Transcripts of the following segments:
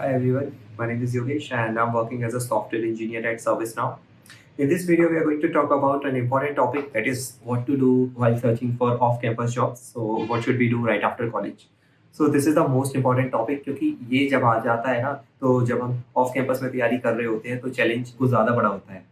Hi everyone, my name is Yogesh and I'm working as a software engineer at ServiceNow. In this video, we are going to talk about an important topic, that is what to do while searching for off-campus jobs. So what should we do right after college? So this is the most important topic क्योंकि ये जब आ जाता है ना, तो जब हम off campus में तैयारी कर रहे होते हैं तो चैलेंज कुछ ज़्यादा बड़ा होता है।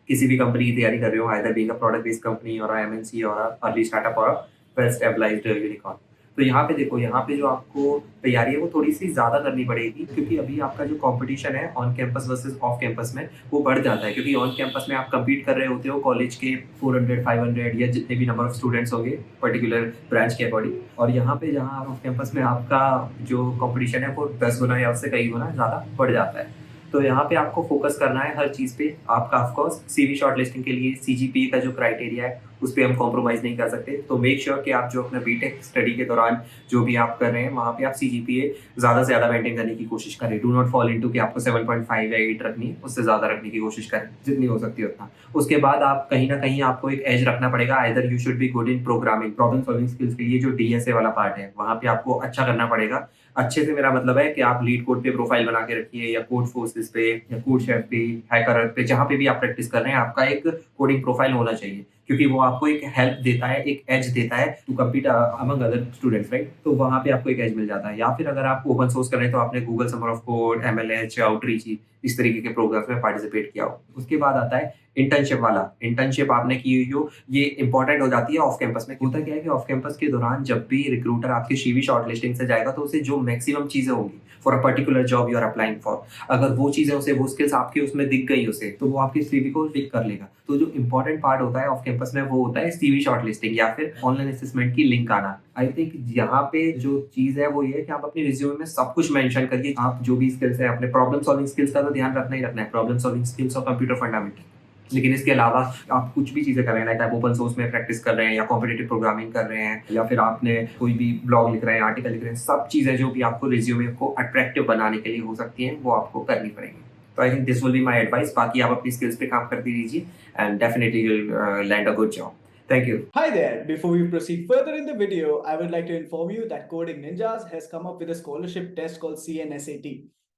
किसी भी कंपनी की तैयारी कर रहे हो, either being a product based company और एमएनसी और अर्ली स्टार्टअप और वेल स्टेबलाइज्ड यूनिकॉर्न। तो यहाँ पे देखो, यहाँ पे जो आपको तैयारी है वो थोड़ी-सी ज़्यादा करनी पड़ेगी क्योंकि अभी आपका जो कॉम्पिटिशन है on campus versus off campus में, वो बढ़ जाता है क्योंकि ऑन कैंपस में आप कम्पीट कर रहे होते हो कॉलेज के 400, 500 या जितने भी नंबर ऑफ स्टूडेंट्स होंगे पर्टिकुलर ब्रांच के अकॉर्डिंग। और यहाँ पे जहाँ ऑफ कैंपस में आपका जो कॉम्पिटिशन है वो 10 गुना या उससे कई गुना ज़्यादा बढ़ जाता है। तो यहाँ पे आपको फोकस करना है हर चीज़ पे। आपका ऑफ कोर्स सीवी शॉर्टलिस्टिंग के लिए सीजीपीए का जो क्राइटेरिया है उस पे हम कॉम्प्रोमाइज़ नहीं कर सकते। तो मेक श्योर कि आप जो अपना बीटेक स्टडी के दौरान जो भी आप कर रहे हैं वहाँ पे आप सीजीपीए ज़्यादा से ज़्यादा मेंटेन करने की कोशिश करें। डू नॉट फॉल इनटू कि आपको 7.5 या 8 रखनी है, उससे ज़्यादा रखने की कोशिश करें, जितनी हो सकती है उतना। उसके बाद आप कहीं न कहीं आपको एक एज रखना पड़ेगा। Either you should be good in programming, problem solving skills के लिए जो डीएसए वाला पार्ट है, वहाँ पे आपको अच्छा करना पड़ेगा। अच्छे से मेरा मतलब है कि आप लीड कोड पे प्रोफाइल बना के रखिए या कोड फोर्सेस पे या कोड शेफ पे, हैकर पे, जहाँ पे भी आप प्रैक्टिस कर रहे हैं, आपका एक कोडिंग प्रोफाइल होना चाहिए क्योंकि वो आपको एक हेल्प देता है, एक एज देता है to compete among other students, right? तो वहाँ पे आपको एक एज मिल जाता है। या फिर अगर आप ओपन सोर्स कर रहे हैं तो आपने Google summer of code, MLH, outreach, इस तरीके के प्रोग्राम्स में पार्टिसिपेट किया हो। उसके बाद आता है इंटर्नशिप वाला। इंटर्नशिप आपने की हुई हो, ये इंपॉर्टेंट हो जाती है ऑफ कैंपस में। होता क्या है कि ऑफ कैंपस के दौरान जब भी रिक्रूटर आपकी सीवी शॉर्टलिस्टिंग से जाएगा तो उसे जो मैक्सिमम चीजें होंगी for a particular job you are applying for, अगर वो चीजें उसे, वो स्किल्स आपकी उसमें दिख गई उसे, तो वो आपकी सीवी को पिक कर लेगा। तो जो इंपॉर्टेंट पार्ट होता है ऑफ कैंपस में वो होता है सीवी शॉर्टलिस्टिंग या फिर ऑनलाइन असेसमेंट की लिंक आना। आई थिंक यहाँ पे जो चीज है वो ये है कि आप अपने रिज्यूमे में सब कुछ मेंशन करिए। आप जो भी स्किल्स है, अपने प्रॉब्लम सॉल्विंग स्किल्स का तो ध्यान रखना ही रखना है, प्रॉब्लम सॉल्विंग स्किल्स और कंप्यूटर फंडामेंटल। लेकिन इसके अलावा आप कुछ भी चीज़ें कर रहे हैं, लाइक आप ओपन सोर्स में प्रैक्टिस कर रहे हैं या कॉम्पिटिटिव प्रोग्रामिंग कर रहे हैं या फिर आपने कोई भी ब्लॉग लिख रहे हैं, आर्टिकल लिख रहे हैं, सब चीज़ें जो भी आपको रिज्यूमे को अट्रैक्टिव बनाने के लिए हो सकती हैं, वो आपको करनी पड़ेंगी। तो I think this will be my advice. बाकी आप अपनी स्किल्स पे काम करते रहिए and definitely you will land a good job. Thank you. Hi there. Before we proceed further in the video, I would like to inform you that Coding Ninjas has come up with a scholarship test called CNSAT.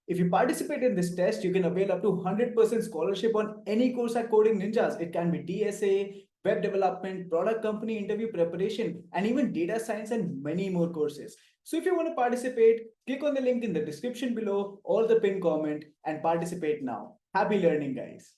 If you participate in this test, you can avail up to 100% scholarship on any course at Coding Ninjas. It can be DSA, web development, product company interview preparation, and even data science and many more courses. So if you want to participate, click on the link in the description below or the pinned comment and participate now. Happy learning, guys.